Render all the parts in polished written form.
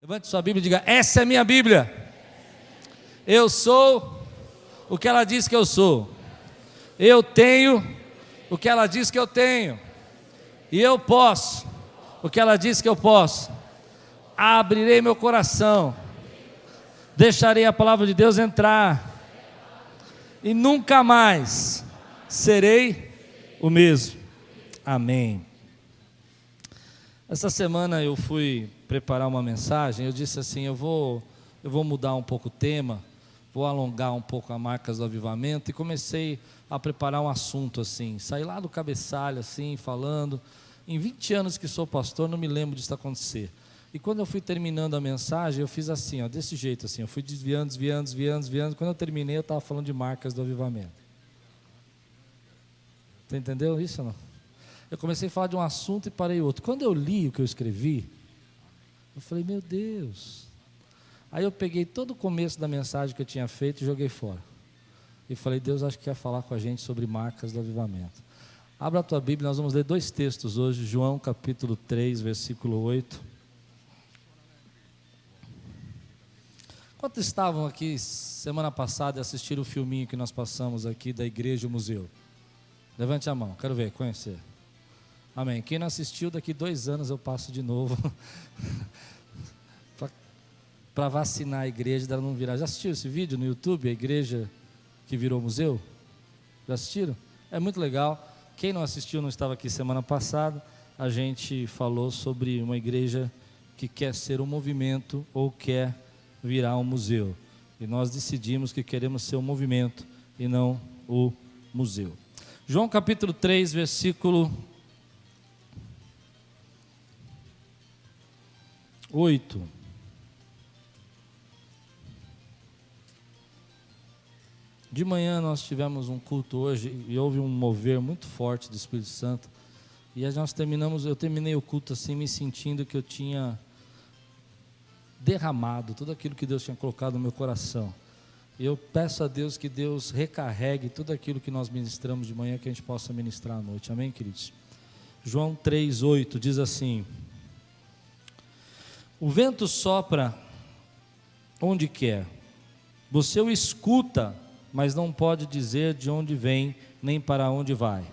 Levante sua Bíblia e diga: essa é a minha Bíblia. Eu sou o que ela diz que eu sou. Eu tenho o que ela diz que eu tenho. E eu posso o que ela diz que eu posso. Abrirei meu coração. Deixarei a palavra de Deus entrar. E nunca mais serei o mesmo. Amém. Essa semana eu fui preparar uma mensagem. Eu disse assim: eu vou mudar um pouco o tema, vou alongar um pouco a Marcas do Avivamento. E comecei a preparar um assunto assim, saí lá do cabeçalho assim, falando. Em 20 anos que sou pastor, não me lembro disso acontecer. E quando eu fui terminando a mensagem, eu fiz assim, ó, desse jeito assim, eu fui desviando. Quando eu terminei, eu estava falando de Marcas do Avivamento. Você entendeu isso ou não? Eu comecei a falar de um assunto e parei outro. Quando eu li o que eu escrevi, eu falei: meu Deus. Aí eu peguei todo o começo da mensagem que eu tinha feito e joguei fora. E falei: Deus, acho que quer falar com a gente sobre Marcas do Avivamento. Abra a tua Bíblia, nós vamos ler 2 textos hoje. João capítulo 3, versículo 8. Quantos estavam aqui semana passada e assistiram o filminho que nós passamos aqui da Igreja e o Museu? Levante a mão, quero ver, conhecer. Amém. Quem não assistiu, daqui 2 anos eu passo de novo para vacinar a igreja dela não virar. Já assistiu esse vídeo no YouTube, a igreja que virou museu? Já assistiram? É muito legal. Quem não assistiu, não estava aqui semana passada, a gente falou sobre uma igreja que quer ser um movimento ou quer virar um museu. E nós decidimos que queremos ser um movimento e não o museu. João capítulo 3, versículo 8. De manhã nós tivemos um culto hoje e houve um mover muito forte do Espírito Santo. E eu terminei o culto assim, me sentindo que eu tinha derramado tudo aquilo que Deus tinha colocado no meu coração. E eu peço a Deus que Deus recarregue tudo aquilo que nós ministramos de manhã, que a gente possa ministrar à noite. Amém, queridos? João 3:8 diz assim: o vento sopra onde quer, você o escuta, mas não pode dizer de onde vem, nem para onde vai.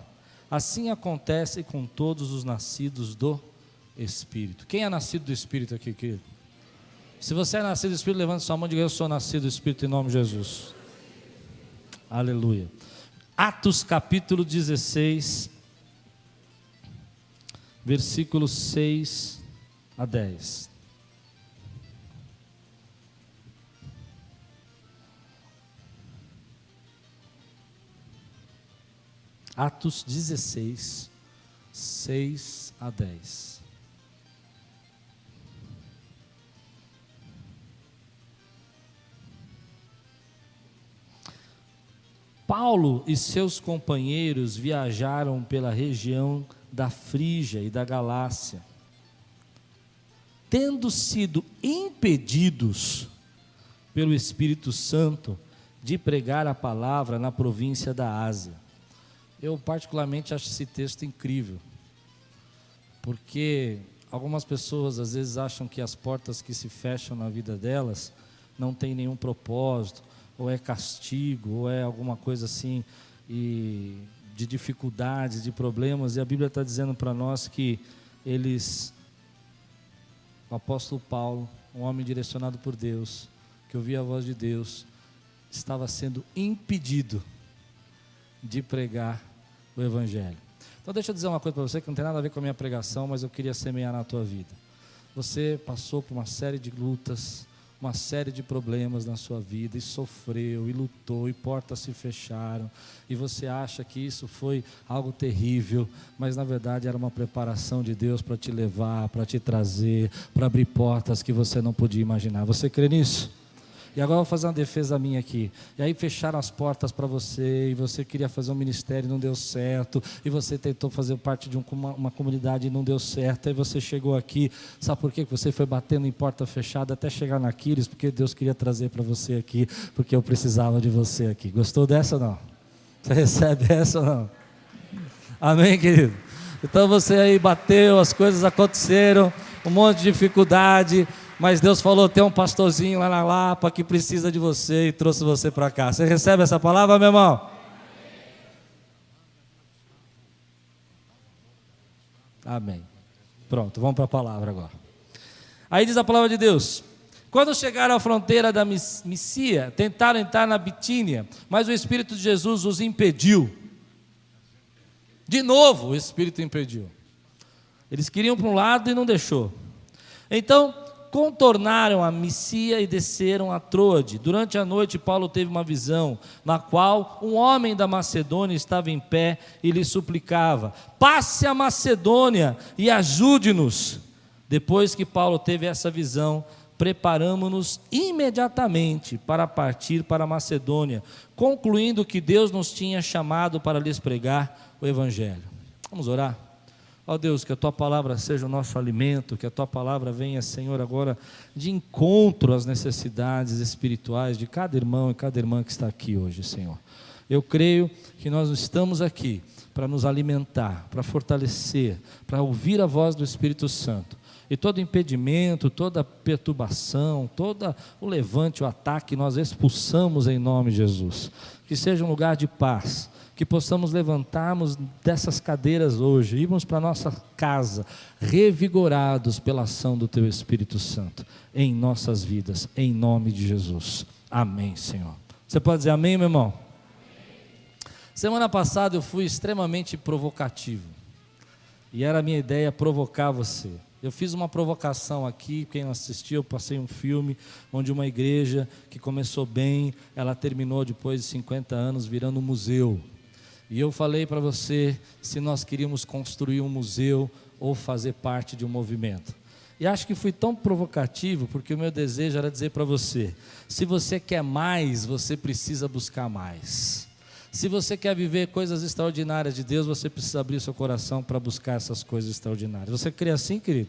Assim acontece com todos os nascidos do Espírito. Quem é nascido do Espírito aqui, querido? Se você é nascido do Espírito, levante sua mão e diga: eu sou nascido do Espírito em nome de Jesus. Aleluia. Atos capítulo 16, versículos 6 a 10. Atos 16, 6 a 10. Paulo e seus companheiros viajaram pela região da Frígia e da Galácia, tendo sido impedidos pelo Espírito Santo de pregar a palavra na província da Ásia. Eu particularmente acho esse texto incrível, porque algumas pessoas às vezes acham que as portas que se fecham na vida delas não têm nenhum propósito, ou é castigo, ou é alguma coisa assim, e de dificuldades, de problemas. E a Bíblia está dizendo para nós que o apóstolo Paulo, um homem direcionado por Deus, que ouvia a voz de Deus, estava sendo impedido de pregar o Evangelho. Então deixa eu dizer uma coisa para você que não tem nada a ver com a minha pregação, mas eu queria semear na tua vida. Você passou por uma série de lutas, uma série de problemas na sua vida, e sofreu, e lutou, e portas se fecharam, e você acha que isso foi algo terrível, mas na verdade era uma preparação de Deus para te levar, para te trazer, para abrir portas que você não podia imaginar. Você crê nisso? E agora eu vou fazer uma defesa minha aqui. E aí fecharam as portas para você, e você queria fazer um ministério e não deu certo, e você tentou fazer parte de uma comunidade e não deu certo, aí você chegou aqui, sabe por quê? Que você foi batendo em porta fechada até chegar na Aquiles, porque Deus queria trazer para você aqui, porque eu precisava de você aqui. Gostou dessa ou não? Você recebe essa ou não? Amém, querido? Então você aí bateu, as coisas aconteceram, um monte de dificuldade, Mas Deus falou, tem um pastorzinho lá na Lapa que precisa de você e trouxe você para cá. Você recebe essa palavra, meu irmão? Amém. Pronto, vamos para a palavra agora. Aí diz a palavra de Deus: quando chegaram à fronteira da Mísia, tentaram entrar na Bitínia, mas o Espírito de Jesus os impediu. De novo o Espírito impediu. Eles queriam para um lado e não deixou. Então contornaram a Mísia e desceram a Troade. Durante a noite Paulo teve uma visão, na qual um homem da Macedônia estava em pé e lhe suplicava: passe a Macedônia e ajude-nos. Depois que Paulo teve essa visão, preparamo-nos imediatamente para partir para a Macedônia, concluindo que Deus nos tinha chamado para lhes pregar o Evangelho. Vamos orar? Ó Deus, que a Tua palavra seja o nosso alimento, que a Tua palavra venha, Senhor, agora de encontro às necessidades espirituais de cada irmão e cada irmã que está aqui hoje, Senhor. Eu creio que nós estamos aqui para nos alimentar, para fortalecer, para ouvir a voz do Espírito Santo. E todo impedimento, toda perturbação, todo o levante, o ataque, nós expulsamos em nome de Jesus. Que seja um lugar de paz, que possamos levantarmos dessas cadeiras hoje, irmos para a nossa casa, revigorados pela ação do Teu Espírito Santo, em nossas vidas, em nome de Jesus. Amém, Senhor. Você pode dizer amém, meu irmão? Semana passada eu fui extremamente provocativo, e era a minha ideia provocar você. Eu fiz uma provocação aqui, quem assistiu, eu passei um filme onde uma igreja que começou bem, ela terminou depois de 50 anos virando um museu. E eu falei para você se nós queríamos construir um museu ou fazer parte de um movimento. E acho que fui tão provocativo, porque o meu desejo era dizer para você: se você quer mais, você precisa buscar mais. Se você quer viver coisas extraordinárias de Deus, você precisa abrir seu coração para buscar essas coisas extraordinárias. Você crê assim, querido?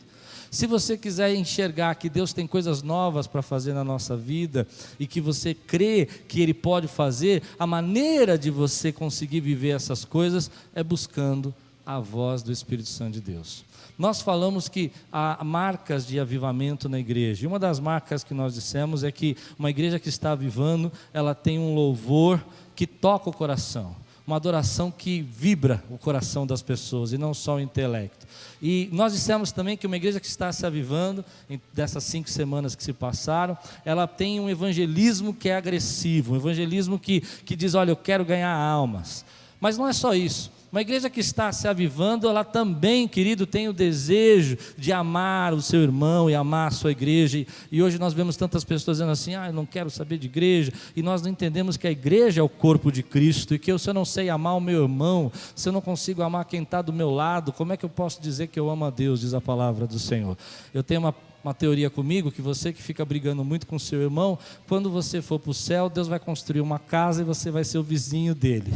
Se você quiser enxergar que Deus tem coisas novas para fazer na nossa vida, e que você crê que Ele pode fazer, a maneira de você conseguir viver essas coisas é buscando a voz do Espírito Santo de Deus. Nós falamos que há marcas de avivamento na igreja, e uma das marcas que nós dissemos é que uma igreja que está avivando, ela tem um louvor que toca o coração, uma adoração que vibra o coração das pessoas e não só o intelecto. E nós dissemos também que uma igreja que está se avivando, dessas 5 semanas que se passaram, ela tem um evangelismo que é agressivo, um evangelismo que diz: olha, eu quero ganhar almas. Mas não é só isso. Uma igreja que está se avivando, ela também, querido, tem o desejo de amar o seu irmão e amar a sua igreja. E hoje nós vemos tantas pessoas dizendo assim: eu não quero saber de igreja. E nós não entendemos que a igreja é o corpo de Cristo, e que se eu não sei amar o meu irmão, se eu não consigo amar quem está do meu lado, como é que eu posso dizer que eu amo a Deus, diz a palavra do Senhor. Eu tenho uma teoria comigo, que você que fica brigando muito com o seu irmão, quando você for para o céu, Deus vai construir uma casa e você vai ser o vizinho dele.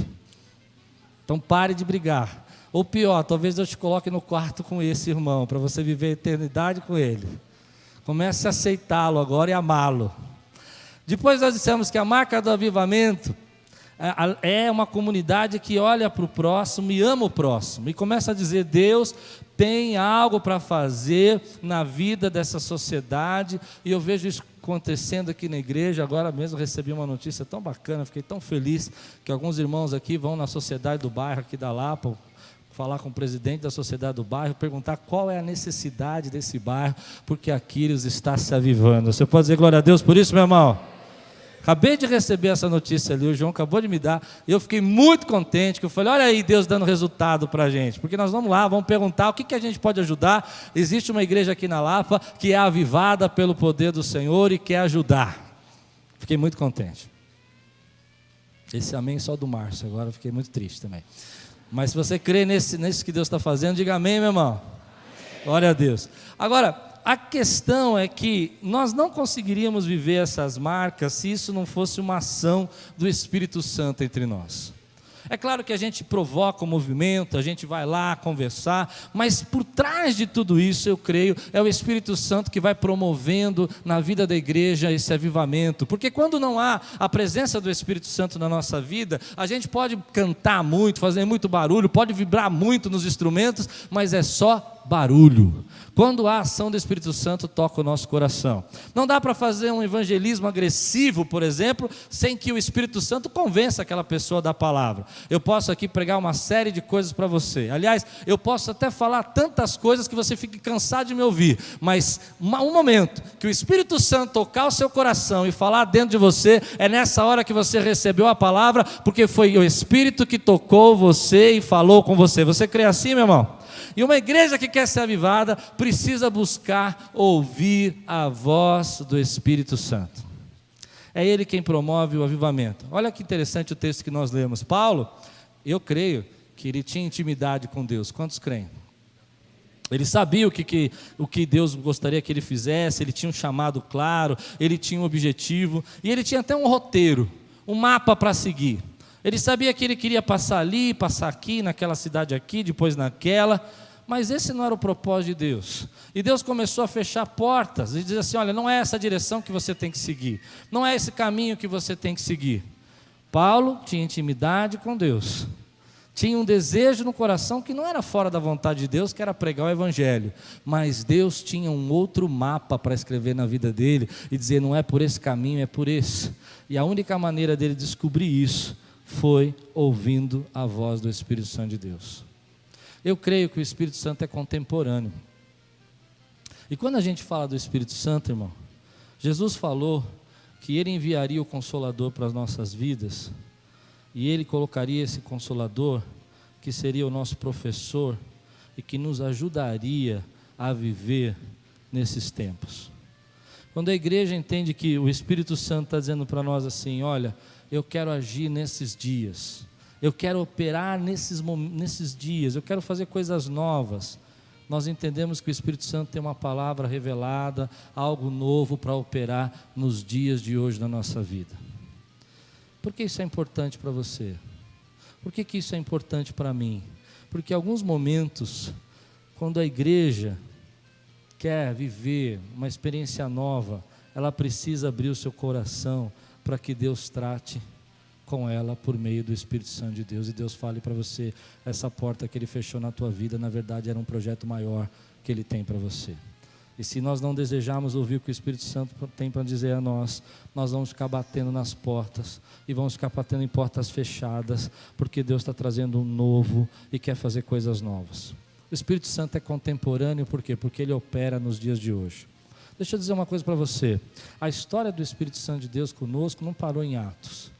Então pare de brigar. Ou pior, talvez Deus te coloque no quarto com esse irmão, para você viver a eternidade com ele. Comece a aceitá-lo agora e amá-lo. Depois nós dissemos que a marca do avivamento é uma comunidade que olha para o próximo e ama o próximo. E começa a dizer: Deus tem algo para fazer na vida dessa sociedade. E eu vejo isso acontecendo aqui na igreja. Agora mesmo recebi uma notícia tão bacana, fiquei tão feliz, que alguns irmãos aqui vão na sociedade do bairro aqui da Lapa, falar com o presidente da sociedade do bairro, perguntar qual é a necessidade desse bairro, porque Aquiles está se avivando. Você pode dizer glória a Deus por isso, meu irmão? Acabei de receber essa notícia ali, o João acabou de me dar, e eu fiquei muito contente, que eu falei: olha aí Deus dando resultado para a gente, porque nós vamos lá, vamos perguntar o que a gente pode ajudar. Existe uma igreja aqui na Lapa que é avivada pelo poder do Senhor e quer ajudar. Fiquei muito contente. Esse amém só do Márcio, agora eu fiquei muito triste também. Mas se você crê nesse que Deus está fazendo, diga amém, meu irmão. Amém. Glória a Deus. Agora, a questão é que nós não conseguiríamos viver essas marcas se isso não fosse uma ação do Espírito Santo entre nós. É claro que a gente provoca o movimento, a gente vai lá conversar, mas por trás de tudo isso, eu creio, é o Espírito Santo que vai promovendo na vida da igreja esse avivamento. Porque quando não há a presença do Espírito Santo na nossa vida, a gente pode cantar muito, fazer muito barulho, pode vibrar muito nos instrumentos, mas é só barulho. Quando a ação do Espírito Santo toca o nosso coração. Não dá para fazer um evangelismo agressivo, por exemplo, sem que o Espírito Santo convença aquela pessoa da palavra. Eu posso aqui pregar uma série de coisas para você. Aliás, eu posso até falar tantas coisas que você fique cansado de me ouvir. Mas um momento que o Espírito Santo tocar o seu coração e falar dentro de você, é nessa hora que você recebeu a palavra, porque foi o Espírito que tocou você e falou com você. Você crê assim, meu irmão? E uma igreja que quer ser avivada precisa buscar ouvir a voz do Espírito Santo. É Ele quem promove o avivamento. Olha que interessante o texto que nós lemos. Paulo, eu creio que ele tinha intimidade com Deus. Quantos creem? Ele sabia o que Deus gostaria que ele fizesse, ele tinha um chamado claro, ele tinha um objetivo, e ele tinha até um roteiro, um mapa para seguir. Ele sabia que ele queria passar ali, passar aqui, naquela cidade aqui, depois naquela, mas esse não era o propósito de Deus. E Deus começou a fechar portas e dizer assim: olha, não é essa direção que você tem que seguir, não é esse caminho que você tem que seguir. Paulo tinha intimidade com Deus, tinha um desejo no coração que não era fora da vontade de Deus, que era pregar o Evangelho, mas Deus tinha um outro mapa para escrever na vida dele e dizer: não é por esse caminho, é por esse. E a única maneira dele descobrir isso foi ouvindo a voz do Espírito Santo de Deus. Eu creio que o Espírito Santo é contemporâneo. E quando a gente fala do Espírito Santo, irmão, Jesus falou que Ele enviaria o Consolador para as nossas vidas, e Ele colocaria esse Consolador, que seria o nosso professor, e que nos ajudaria a viver nesses tempos. Quando a igreja entende que o Espírito Santo está dizendo para nós assim: olha, eu quero agir nesses dias, eu quero operar nesses dias, eu quero fazer coisas novas. Nós entendemos que o Espírito Santo tem uma palavra revelada, algo novo para operar nos dias de hoje na nossa vida. Por que isso é importante para você? Por que isso é importante para mim? Porque em alguns momentos, quando a igreja quer viver uma experiência nova, ela precisa abrir o seu coração para que Deus trate com ela por meio do Espírito Santo de Deus, e Deus fale para você: essa porta que Ele fechou na tua vida, na verdade era um projeto maior que Ele tem para você. E se nós não desejarmos ouvir o que o Espírito Santo tem para dizer a nós, nós vamos ficar batendo nas portas, e vamos ficar batendo em portas fechadas, porque Deus está trazendo um novo e quer fazer coisas novas. O Espírito Santo é contemporâneo, por quê? Porque Ele opera nos dias de hoje. Deixa eu dizer uma coisa para você: a história do Espírito Santo de Deus conosco não parou em Atos.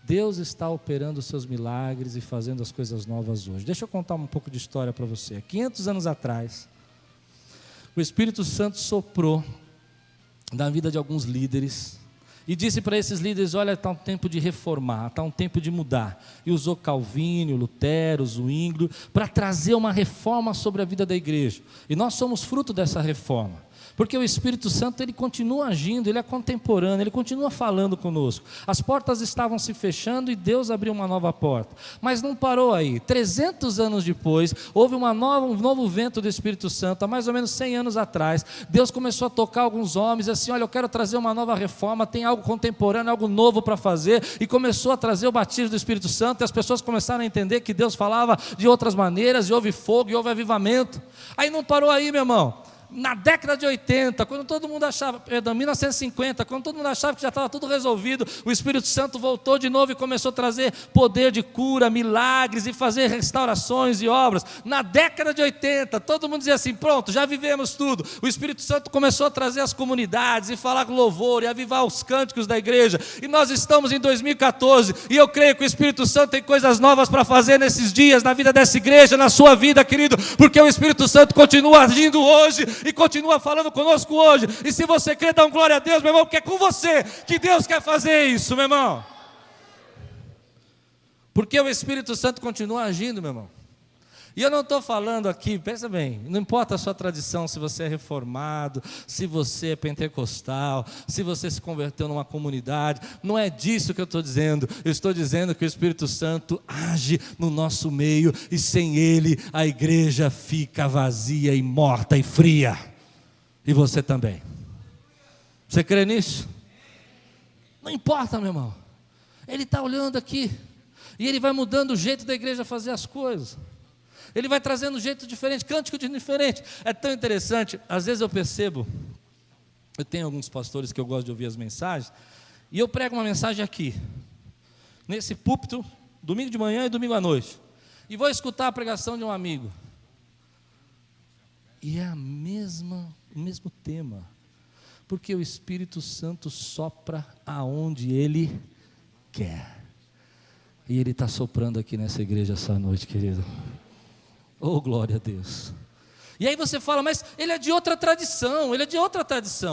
Deus está operando os seus milagres e fazendo as coisas novas hoje. Deixa eu contar um pouco de história para você. Há 500 anos atrás, o Espírito Santo soprou na vida de alguns líderes e disse para esses líderes: olha, está um tempo de reformar, está um tempo de mudar. E usou Calvínio, Lutero, Zwinglio para trazer uma reforma sobre a vida da igreja. E nós somos fruto dessa reforma. Porque o Espírito Santo, ele continua agindo, ele é contemporâneo, ele continua falando conosco. As portas estavam se fechando e Deus abriu uma nova porta. Mas não parou aí. 300 anos depois, houve um novo vento do Espírito Santo. Há mais ou menos 100 anos atrás, Deus começou a tocar alguns homens assim: olha, eu quero trazer uma nova reforma, tem algo contemporâneo, algo novo para fazer. E começou a trazer o batismo do Espírito Santo, e as pessoas começaram a entender que Deus falava de outras maneiras, e houve fogo, e houve avivamento. Aí não parou aí, meu irmão. Na década de 80, quando todo mundo achava, 1950, quando todo mundo achava que já estava tudo resolvido, o Espírito Santo voltou de novo e começou a trazer poder de cura, milagres e fazer restaurações e obras. Na década de 80, todo mundo dizia assim: pronto, já vivemos tudo. O Espírito Santo começou a trazer as comunidades e falar com louvor e avivar os cânticos da igreja. E nós estamos em 2014 e eu creio que o Espírito Santo tem coisas novas para fazer nesses dias, na vida dessa igreja, na sua vida, querido, porque o Espírito Santo continua agindo hoje e continua falando conosco hoje. E se você crê, dá um glória a Deus, meu irmão, porque é com você que Deus quer fazer isso, meu irmão. Porque o Espírito Santo continua agindo, meu irmão. E eu não estou falando aqui, pensa bem, não importa a sua tradição, se você é reformado, se você é pentecostal, se você se converteu numa comunidade, não é disso que eu estou dizendo. Eu estou dizendo que o Espírito Santo age no nosso meio, e sem Ele a igreja fica vazia e morta e fria. E você também. Você crê nisso? Não importa, meu irmão. Ele está olhando aqui, e Ele vai mudando o jeito da igreja fazer as coisas. Ele vai trazendo jeito diferente, cântico diferente. É tão interessante, às vezes eu percebo, eu tenho alguns pastores que eu gosto de ouvir as mensagens, e eu prego uma mensagem aqui, nesse púlpito, domingo de manhã e domingo à noite, e vou escutar a pregação de um amigo, e é o mesmo tema, porque o Espírito Santo sopra aonde Ele quer, e Ele está soprando aqui nessa igreja essa noite, querido. Oh, glória a Deus. E aí você fala, mas ele é de outra tradição,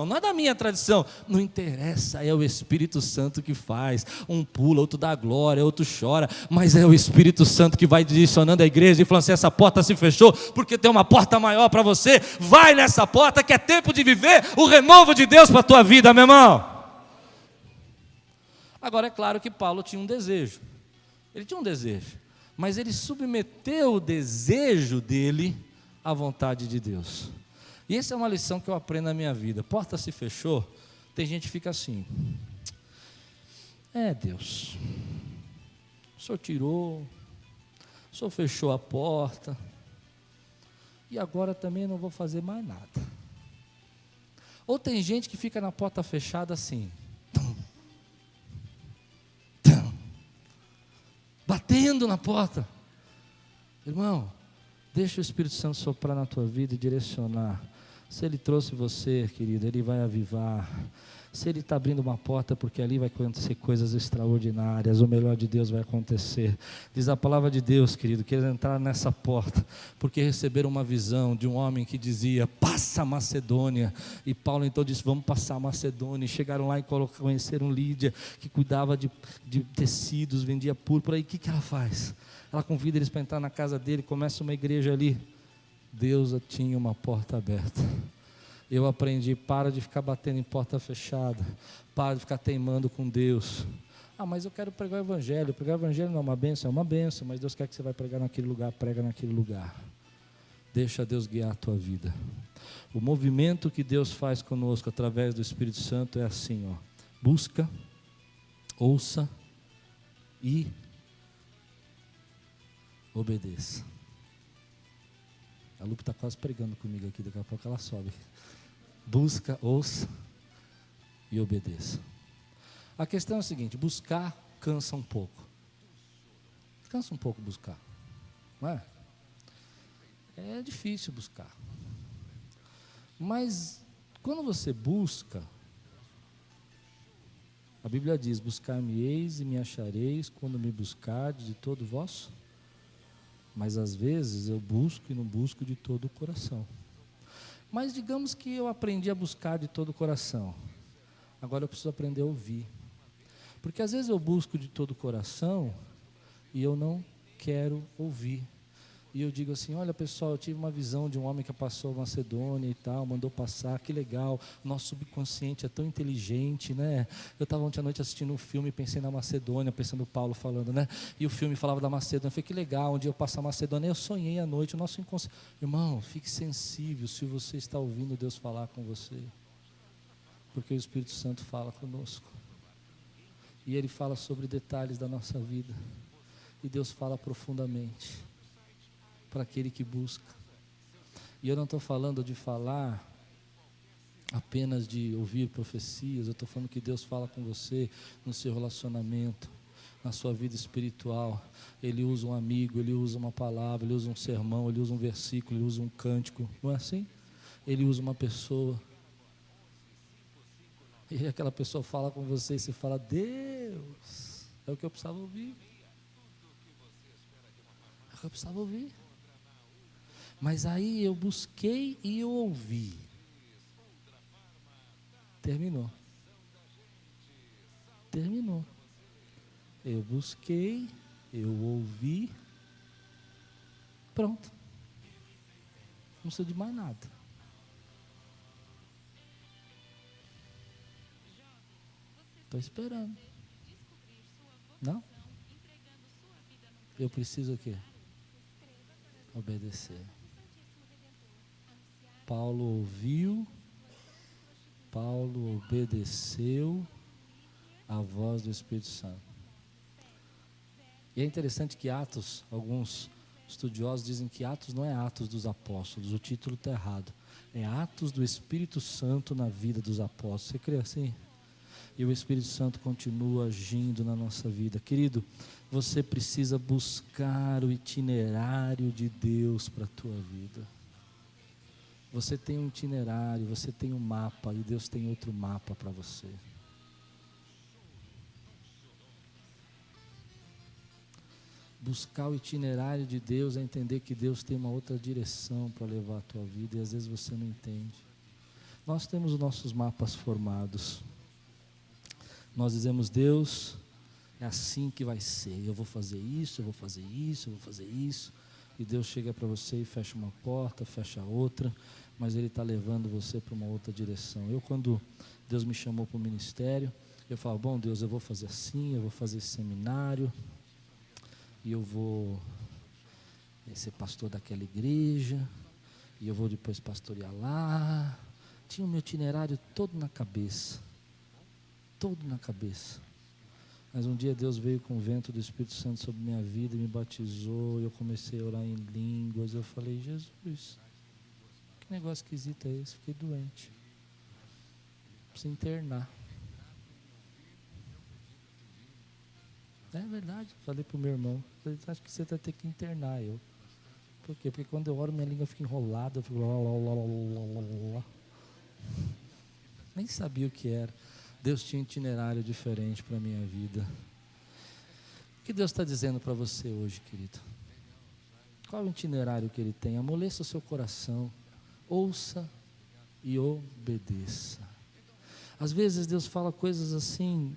não é da minha tradição. Não interessa, é o Espírito Santo que faz. Um pula, outro dá glória, outro chora, mas é o Espírito Santo que vai direcionando a igreja e falando assim, essa porta se fechou, porque tem uma porta maior para você, vai nessa porta que é tempo de viver o renovo de Deus para a tua vida, meu irmão. Agora é claro que Paulo tinha um desejo, mas ele submeteu o desejo dele à vontade de Deus. E essa é uma lição que eu aprendo na minha vida. Porta se fechou, tem gente que fica assim, Deus, o Senhor tirou, o Senhor fechou a porta, e agora também não vou fazer mais nada. Ou tem gente que fica na porta fechada assim, batendo na porta. Irmão, deixa o Espírito Santo soprar na tua vida e direcionar. Se Ele trouxe você, querido, Ele vai avivar. Se Ele está abrindo uma porta, porque ali vai acontecer coisas extraordinárias, o melhor de Deus vai acontecer. Diz a palavra de Deus, querido, que eles entraram nessa porta, porque receberam uma visão de um homem que dizia, passa a Macedônia, e Paulo então disse, vamos passar a Macedônia, e chegaram lá e conheceram Lídia, que cuidava de tecidos, vendia púrpura, e o que ela faz? Ela convida eles para entrar na casa dele, começa uma igreja ali. Deus tinha uma porta aberta. Eu aprendi, para de ficar batendo em porta fechada, para de ficar teimando com Deus. Mas eu quero pregar o evangelho. Pregar o evangelho não é uma bênção, mas Deus quer que você vai pregar naquele lugar, prega naquele lugar. Deixa Deus guiar a tua vida. O movimento que Deus faz conosco através do Espírito Santo é assim, busca, ouça e obedeça. A Lupe está quase pregando comigo aqui, daqui a pouco ela sobe. Busca, ouça e obedeça. A questão é a seguinte, buscar cansa um pouco. Cansa um pouco buscar, não é? É difícil buscar. Mas quando você busca, a Bíblia diz, buscar-me-eis e me achareis quando me buscardes de todo o vosso. Mas às vezes eu busco e não busco de todo o coração. Mas digamos que eu aprendi a buscar de todo o coração. Agora eu preciso aprender a ouvir. Porque às vezes eu busco de todo o coração e eu não quero ouvir. E eu digo assim, olha pessoal, eu tive uma visão de um homem que passou a Macedônia e tal, mandou passar, que legal, nosso subconsciente é tão inteligente, né? Eu estava ontem à noite assistindo um filme e pensei na Macedônia, pensando o Paulo falando, né? E o filme falava da Macedônia, eu falei, que legal, um dia eu passo a Macedônia, eu sonhei à noite, o nosso inconsciente. Irmão, fique sensível se você está ouvindo Deus falar com você, porque o Espírito Santo fala conosco, e Ele fala sobre detalhes da nossa vida, e Deus fala profundamente para aquele que busca. E eu não estou falando de falar apenas de ouvir profecias, eu estou falando que Deus fala com você no seu relacionamento, na sua vida espiritual. Ele usa um amigo, Ele usa uma palavra, Ele usa um sermão, Ele usa um versículo, Ele usa um cântico, não é assim? Ele usa uma pessoa, e aquela pessoa fala com você e você fala, Deus, é o que eu precisava ouvir, é o que eu precisava ouvir. Mas aí eu busquei e eu ouvi. Terminou. Eu busquei, eu ouvi, pronto. Não precisa de mais nada. Estou esperando. Não? Eu preciso o quê? Obedecer. Paulo ouviu, Paulo obedeceu a voz do Espírito Santo. E é interessante que Atos, alguns Estudiosos dizem que Atos não é Atos dos Apóstolos, o título está errado. É Atos do Espírito Santo na vida dos apóstolos. Você crê assim? E o Espírito Santo continua agindo na nossa vida. Querido, você precisa buscar o itinerário de Deus para a tua vida. Você tem um itinerário, você tem um mapa, e Deus tem outro mapa para você. Buscar o itinerário de Deus é entender que Deus tem uma outra direção para levar a tua vida, e às vezes você não entende. Nós temos os nossos mapas formados. Nós dizemos: Deus, é assim que vai ser, eu vou fazer isso, eu vou fazer isso, eu vou fazer isso. E Deus chega para você e fecha uma porta, fecha outra, mas Ele está levando você para uma outra direção. Quando Deus me chamou para o ministério, eu falo: bom Deus, eu vou fazer assim, eu vou fazer esse seminário, e eu vou ser pastor daquela igreja, e eu vou depois pastorear lá. Tinha o meu itinerário todo na cabeça. Mas um dia Deus veio com o vento do Espírito Santo sobre minha vida e me batizou, e eu comecei a orar em línguas. Eu falei: Jesus, que negócio esquisito é esse? Fiquei doente, preciso internar. É verdade, falei para o meu irmão: acho que você vai ter que internar. Por quê? Porque quando eu oro minha língua fica enrolada, eu fico nem sabia o que era. Deus tinha um itinerário diferente para a minha vida. O que Deus está dizendo para você hoje, querido? Qual é o itinerário que Ele tem? Amoleça o seu coração, ouça e obedeça. Às vezes Deus fala coisas assim,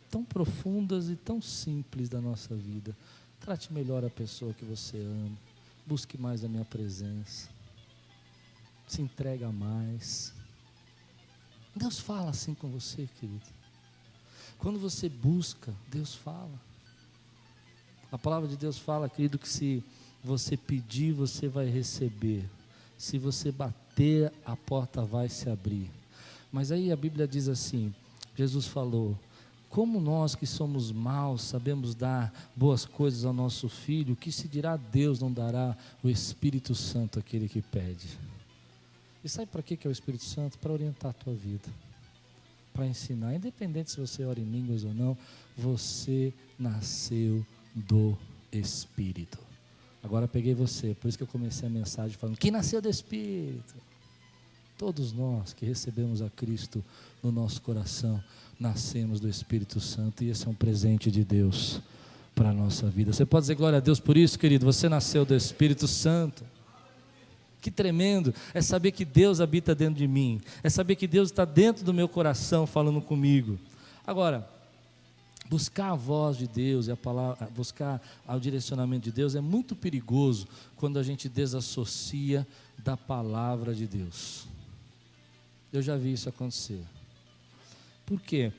tão profundas e tão simples da nossa vida. Trate melhor a pessoa que você ama, busque mais a minha presença, se entrega mais. Deus fala assim com você, querido. Quando você busca, Deus fala. A palavra de Deus fala, querido, que se você pedir, você vai receber. Se você bater, a porta vai se abrir. Mas aí a Bíblia diz assim, Jesus falou: como nós que somos maus sabemos dar boas coisas ao nosso filho, o que se dirá Deus não dará o Espírito Santo àquele que pede? E sabe para que é o Espírito Santo? Para orientar a tua vida, para ensinar. Independente se você ora em línguas ou não, você nasceu do Espírito. Agora peguei você, por isso que eu comecei a mensagem falando: quem nasceu do Espírito? Todos nós que recebemos a Cristo no nosso coração, nascemos do Espírito Santo, e esse é um presente de Deus para a nossa vida. Você pode dizer glória a Deus por isso, querido? Você nasceu do Espírito Santo. Que tremendo é saber que Deus habita dentro de mim, é saber que Deus está dentro do meu coração falando comigo. Agora, buscar a voz de Deus e a palavra, buscar o direcionamento de Deus é muito perigoso quando a gente desassocia da palavra de Deus. Eu já vi isso acontecer. Por quê?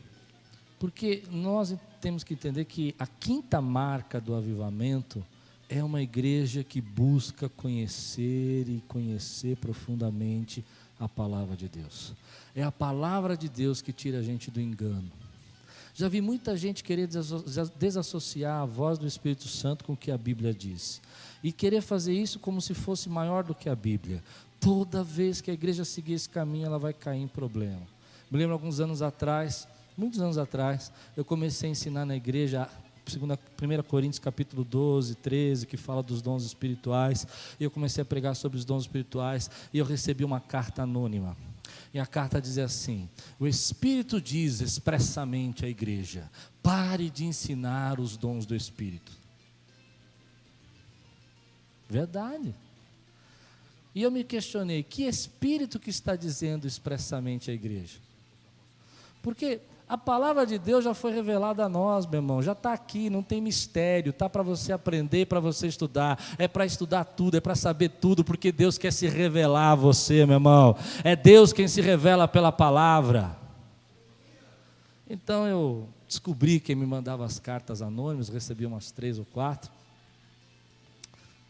Porque nós temos que entender que a quinta marca do avivamento é uma igreja que busca conhecer e conhecer profundamente a palavra de Deus. É a palavra de Deus que tira a gente do engano. Já vi muita gente querer desassociar a voz do Espírito Santo com o que a Bíblia diz, e querer fazer isso como se fosse maior do que a Bíblia. Toda vez que a igreja seguir esse caminho, ela vai cair em problema. Me lembro alguns anos atrás, muitos anos atrás, eu comecei a ensinar na igreja 1 Coríntios capítulo 12, 13, que fala dos dons espirituais, e eu comecei a pregar sobre os dons espirituais, e eu recebi uma carta anônima, e a carta dizia assim: o Espírito diz expressamente à igreja: pare de ensinar os dons do Espírito. Verdade. E eu me questionei: que Espírito que está dizendo expressamente à igreja? Porque a palavra de Deus já foi revelada a nós, meu irmão, já está aqui, não tem mistério, está para você aprender, para você estudar, é para estudar tudo, é para saber tudo, porque Deus quer se revelar a você, meu irmão, é Deus quem se revela pela palavra. Então eu descobri quem me mandava as cartas anônimas, recebi umas 3 ou 4,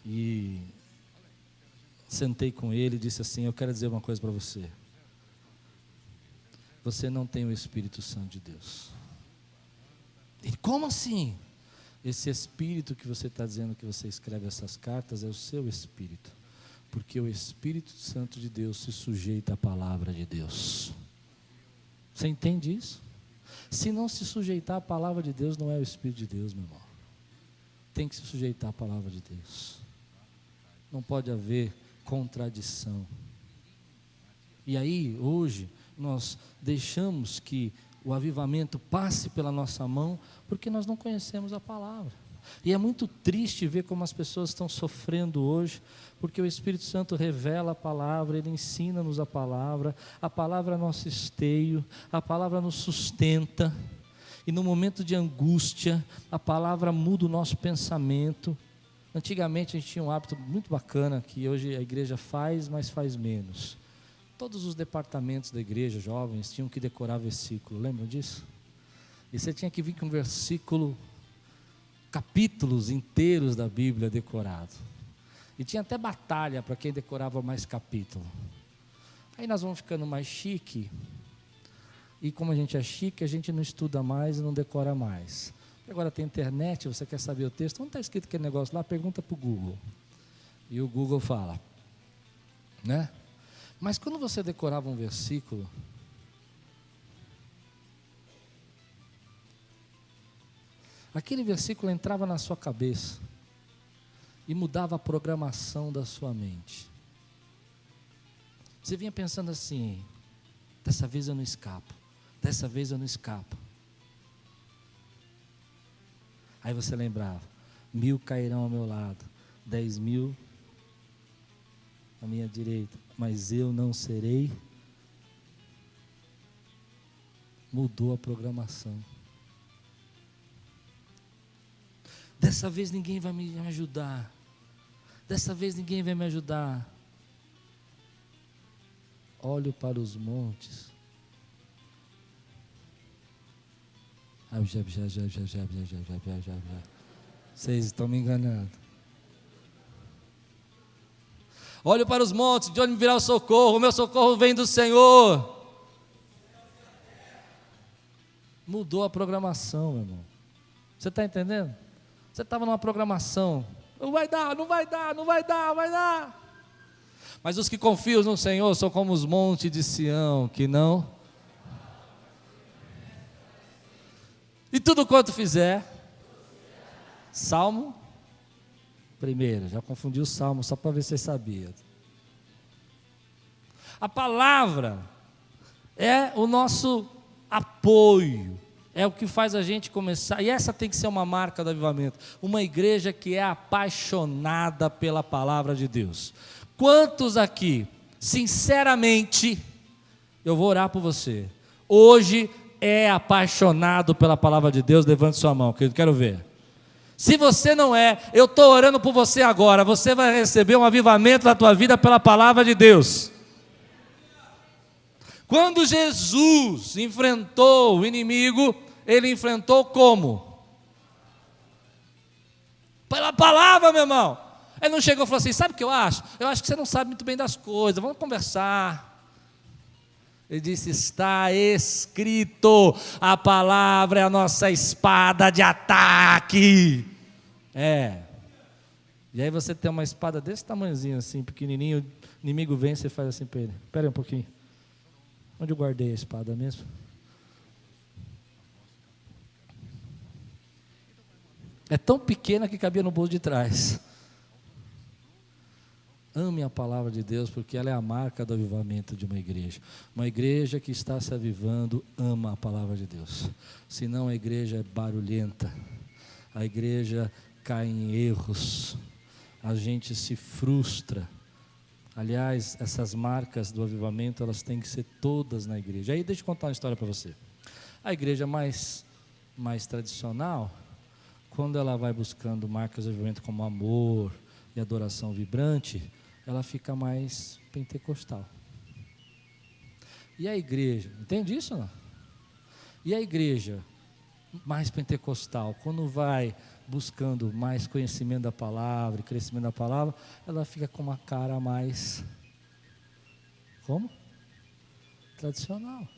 e sentei com ele e disse assim: eu quero dizer uma coisa para você. Você não tem o Espírito Santo de Deus. Ele: como assim? Esse espírito que você está dizendo que você escreve essas cartas é o seu espírito, porque o Espírito Santo de Deus se sujeita à palavra de Deus. Você entende isso? Se não se sujeitar à palavra de Deus, não é o Espírito de Deus, meu irmão. Tem que se sujeitar à palavra de Deus. Não pode haver contradição. E aí, hoje, nós deixamos que o avivamento passe pela nossa mão, porque nós não conhecemos a palavra. E é muito triste ver como as pessoas estão sofrendo hoje, porque o Espírito Santo revela a palavra, Ele ensina-nos a palavra é nosso esteio, a palavra nos sustenta, e no momento de angústia, a palavra muda o nosso pensamento. Antigamente a gente tinha um hábito muito bacana, que hoje a igreja faz, mas faz menos. Todos os departamentos da igreja, jovens, tinham que decorar versículo, lembram disso? E você tinha que vir com um versículo, capítulos inteiros da Bíblia decorado. E tinha até batalha para quem decorava mais capítulo. Aí nós vamos ficando mais chique, e como a gente é chique, a gente não estuda mais e não decora mais. Agora tem internet, você quer saber o texto, onde está escrito aquele negócio lá? Pergunta para o Google. E o Google fala, né? Mas quando você decorava um versículo, aquele versículo entrava na sua cabeça e mudava a programação da sua mente. Você vinha pensando assim, dessa vez eu não escapo, dessa vez eu não escapo. Aí você lembrava, 1000 cairão ao meu lado, 10.000 à minha direita, mas eu não serei. Mudou a programação. Dessa vez ninguém vai me ajudar. Dessa vez ninguém vai me ajudar. Olho para os montes. Vocês estão me enganando. Olho para os montes, de onde me virá o socorro? O meu socorro vem do Senhor. Mudou a programação, meu irmão. Você está entendendo? Você estava numa programação. Não vai dar, não vai dar, não vai dar, vai dar. Mas os que confiam no Senhor são como os montes de Sião, que não. E tudo quanto fizer. Salmo. Primeiro, já confundi o Salmo, só para ver se você sabia. A palavra é o nosso apoio, é o que faz a gente começar, e essa tem que ser uma marca do avivamento, uma igreja que é apaixonada pela palavra de Deus. Quantos aqui, sinceramente, eu vou orar por você, hoje é apaixonado pela palavra de Deus? Levante sua mão, que eu quero ver. Se você não é, eu estou orando por você agora, você vai receber um avivamento na tua vida pela palavra de Deus. Quando Jesus enfrentou o inimigo, ele enfrentou como? Pela palavra, meu irmão. Ele não chegou e falou assim, sabe o que eu acho? Eu acho que você não sabe muito bem das coisas, vamos conversar. Ele disse, está escrito, a palavra é a nossa espada de ataque. E aí você tem uma espada desse tamanhozinho assim, pequenininho, o inimigo vem, você faz assim para ele. Espera aí um pouquinho. Onde eu guardei a espada mesmo? É tão pequena que cabia no bolso de trás. Ame a palavra de Deus, porque ela é a marca do avivamento de uma igreja. Uma igreja que está se avivando ama a palavra de Deus. Senão a igreja é barulhenta. A igreja cai em erros. A gente se frustra. Aliás, essas marcas do avivamento, elas têm que ser todas na igreja. Aí deixa eu contar uma história para você. A igreja mais tradicional, quando ela vai buscando marcas de avivamento como amor e adoração vibrante, ela fica mais pentecostal. E a igreja, entende isso ou não? E a igreja mais pentecostal, quando vai buscando mais conhecimento da palavra, crescimento da palavra, ela fica com uma cara mais, como? Tradicional.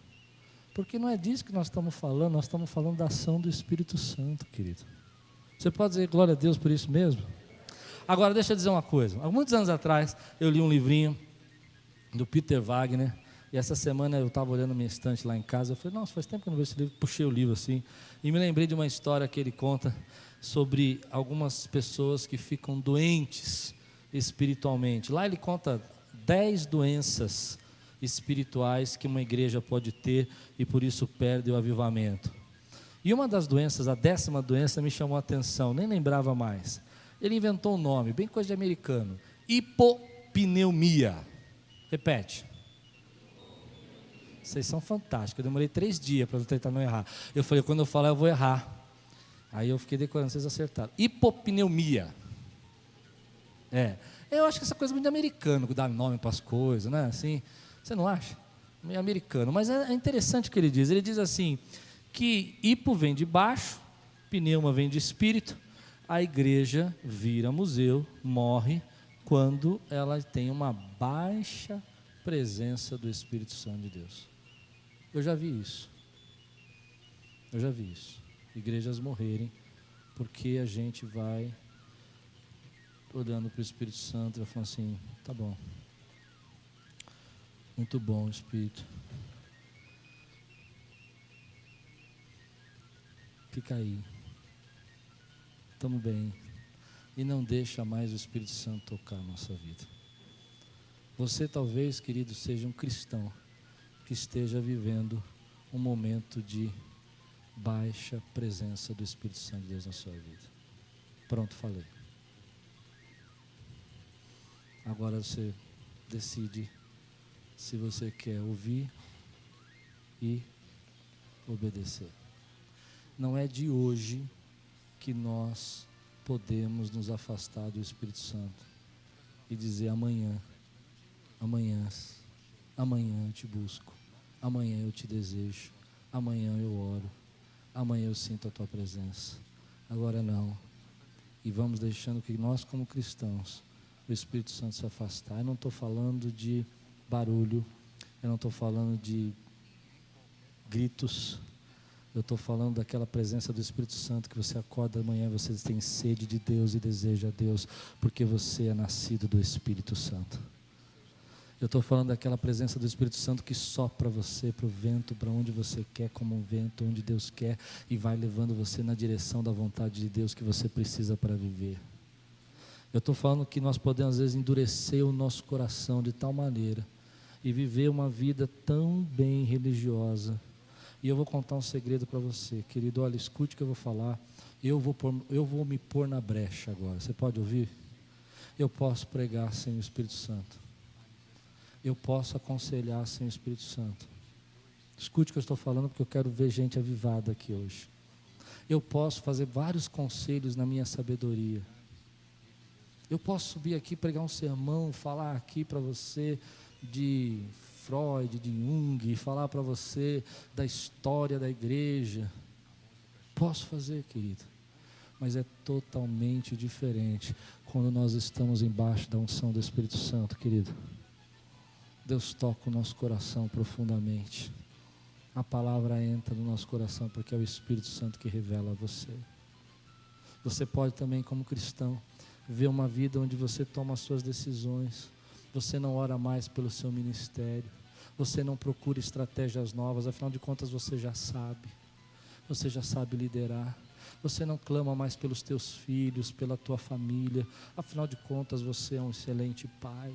Porque não é disso que nós estamos falando da ação do Espírito Santo, querido. Você pode dizer glória a Deus por isso mesmo? Agora, deixa eu dizer uma coisa. Há muitos anos atrás, eu li um livrinho do Peter Wagner, e essa semana eu estava olhando minha estante lá em casa, eu falei, nossa, faz tempo que eu não vejo esse livro, puxei o livro assim, e me lembrei de uma história que ele conta sobre algumas pessoas que ficam doentes espiritualmente. Lá ele conta 10 doenças espirituais que uma igreja pode ter e por isso perde o avivamento. E uma das doenças, a 10ª doença, me chamou a atenção, nem lembrava mais. Ele inventou um nome, bem coisa de americano: hipopneumia. Repete. Vocês são fantásticos, eu demorei 3 dias para tentar não errar. Eu falei, quando eu falar eu vou errar. Aí eu fiquei decorando, vocês acertaram. Hipopneumia. Eu acho que essa coisa é muito de americano, que dá nome para as coisas, né? Assim, você não acha? Meio americano, mas é interessante o que ele diz. Ele diz assim, que hipo vem de baixo, pneuma vem de espírito, a igreja vira museu, morre, quando ela tem uma baixa presença do Espírito Santo de Deus. Eu já vi isso. Igrejas morrerem, porque a gente vai olhando para o Espírito Santo e falando assim, tá bom, muito bom Espírito, fica aí, estamos bem, e não deixa mais o Espírito Santo tocar a nossa vida. Você talvez, querido, seja um cristão que esteja vivendo um momento de baixa presença do Espírito Santo de Deus na sua vida. Pronto, falei. Agora você decide se você quer ouvir e obedecer. Não é de hoje que nós podemos nos afastar do Espírito Santo e dizer amanhã eu te busco, amanhã eu te desejo, amanhã eu oro, amanhã eu sinto a tua presença. Agora não. E vamos deixando que nós, como cristãos, o Espírito Santo se afastar. Eu não estou falando de barulho, eu não estou falando de gritos, eu estou falando daquela presença do Espírito Santo que você acorda amanhã, você tem sede de Deus e deseja a Deus, porque você é nascido do Espírito Santo. Eu estou falando daquela presença do Espírito Santo que sopra você para o vento, para onde você quer, como um vento, onde Deus quer, e vai levando você na direção da vontade de Deus que você precisa para viver. Eu estou falando que nós podemos, às vezes, endurecer o nosso coração de tal maneira e viver uma vida tão bem religiosa. E eu vou contar um segredo para você, querido. Olha, escute o que eu vou falar. Eu vou me pôr na brecha agora. Você pode ouvir? Eu posso pregar sem o Espírito Santo. Eu posso aconselhar sem o Espírito Santo. Escute o que eu estou falando, porque eu quero ver gente avivada aqui hoje. Eu posso fazer vários conselhos na minha sabedoria. Eu posso subir aqui, pregar um sermão, falar aqui para você de Freud, de Jung, falar para você da história da igreja. Posso fazer, querido, mas é totalmente diferente quando nós estamos embaixo da unção do Espírito Santo, querido. Deus toca o nosso coração profundamente. A palavra entra no nosso coração porque é o Espírito Santo que revela a você. Você pode também, como cristão, ver uma vida onde você toma as suas decisões, você não ora mais pelo seu ministério, você não procura estratégias novas, afinal de contas você já sabe liderar, você não clama mais pelos teus filhos, pela tua família, afinal de contas você é um excelente pai.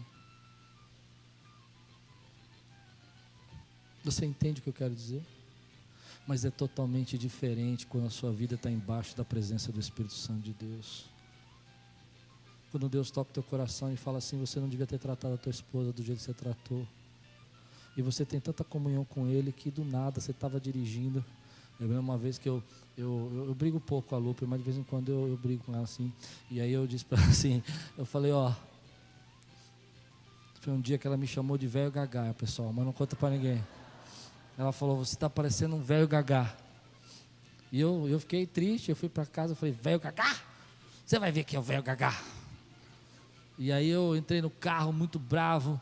Você entende o que eu quero dizer? Mas é totalmente diferente quando a sua vida está embaixo da presença do Espírito Santo de Deus. Quando Deus toca o teu coração e fala assim, você não devia ter tratado a tua esposa do jeito que você tratou. E você tem tanta comunhão com Ele que do nada você estava dirigindo. Eu lembro uma vez que eu brigo pouco com a Lupe, mas de vez em quando eu brigo com ela assim. E aí eu disse para ela assim, eu falei, foi um dia que ela me chamou de velho gagá, pessoal, mas não conta para ninguém. Ela falou, você está parecendo um velho gagá. E eu fiquei triste, eu fui para casa, eu falei, velho gagá? Você vai ver que é o velho gagá. E aí eu entrei no carro muito bravo,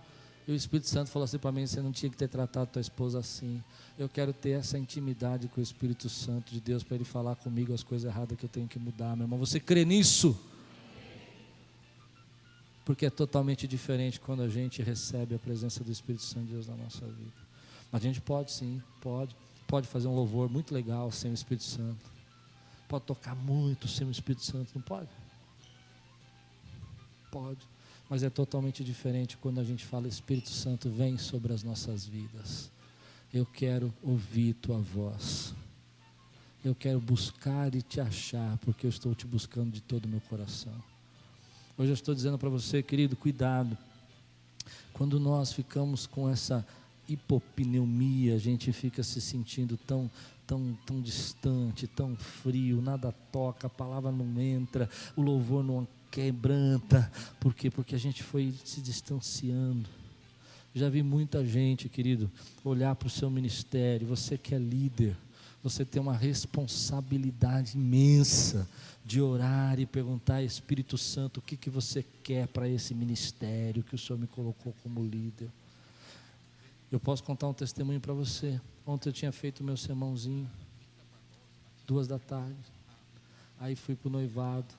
E o Espírito Santo falou assim para mim: você não tinha que ter tratado tua esposa assim. Eu quero ter essa intimidade com o Espírito Santo de Deus, para Ele falar comigo as coisas erradas que eu tenho que mudar. Meu irmão, você crê nisso? Porque é totalmente diferente quando a gente recebe a presença do Espírito Santo de Deus na nossa vida. A gente pode sim, pode fazer um louvor muito legal sem o Espírito Santo. Pode tocar muito sem o Espírito Santo, não pode? Pode. Mas é totalmente diferente quando a gente fala: Espírito Santo, vem sobre as nossas vidas. Eu quero ouvir tua voz. Eu quero buscar e te achar, porque eu estou te buscando de todo o meu coração. Hoje eu estou dizendo para você, querido, cuidado. Quando nós ficamos com essa hipopneumia, a gente fica se sentindo tão distante, tão frio, nada toca, a palavra não entra, o louvor não quebranta. Por quê? Porque a gente foi se distanciando. Já vi muita gente, querido, olhar para o seu ministério. Você que é líder, você tem uma responsabilidade imensa de orar e perguntar: Espírito Santo, o que você quer para esse ministério que o Senhor me colocou como líder? Eu posso contar um testemunho para você. Ontem eu tinha feito o meu sermãozinho, 14h. Aí fui para o noivado.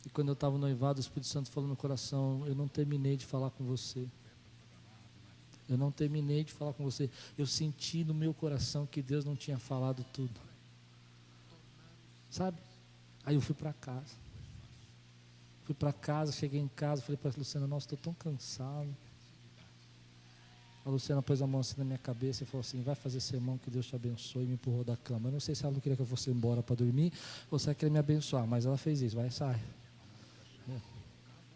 E quando eu estava no noivado, o Espírito Santo falou no meu coração: eu não terminei de falar com você. Eu não terminei de falar com você. Eu senti no meu coração que Deus não tinha falado tudo. Sabe? Aí eu fui para casa. Cheguei em casa, falei para a Luciana: nossa, estou tão cansado. A Luciana pôs a mão assim na minha cabeça e falou assim: vai fazer sermão, que Deus te abençoe, e me empurrou da cama. Eu não sei se ela não queria que eu fosse embora para dormir, ou se ela queria me abençoar, mas ela fez isso: vai, sai.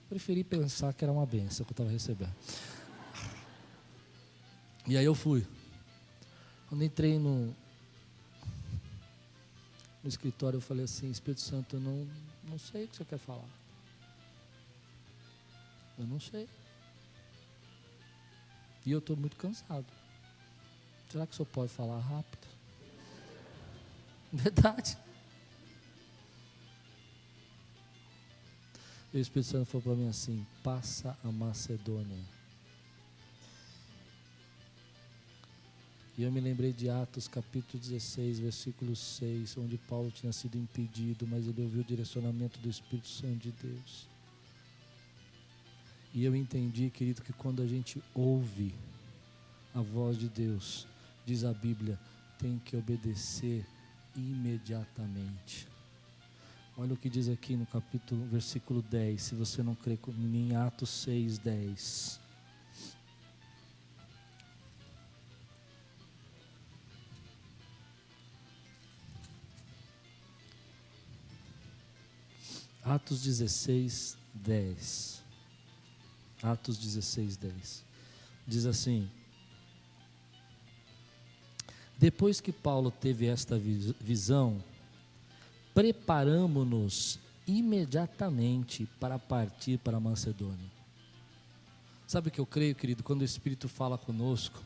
Preferi pensar que era uma bênção que eu estava recebendo. E aí eu fui. Quando entrei no escritório, eu falei assim: Espírito Santo, eu não sei o que você quer falar. Eu não sei. E eu estou muito cansado. Será que o senhor pode falar rápido? Verdade. E o Espírito Santo falou para mim assim: passa a Macedônia. E eu me lembrei de Atos capítulo 16, versículo 6, onde Paulo tinha sido impedido, mas ele ouviu o direcionamento do Espírito Santo de Deus. E eu entendi, querido, que quando a gente ouve a voz de Deus, diz a Bíblia, tem que obedecer imediatamente. Olha o que diz aqui no capítulo, versículo 10, se você não crê comigo, em Atos 6, 10. Atos 16, 10. Atos 16, 10. Diz assim: depois que Paulo teve esta visão, preparamo-nos imediatamente para partir para a Macedônia. Sabe o que eu creio, querido? Quando o Espírito fala conosco,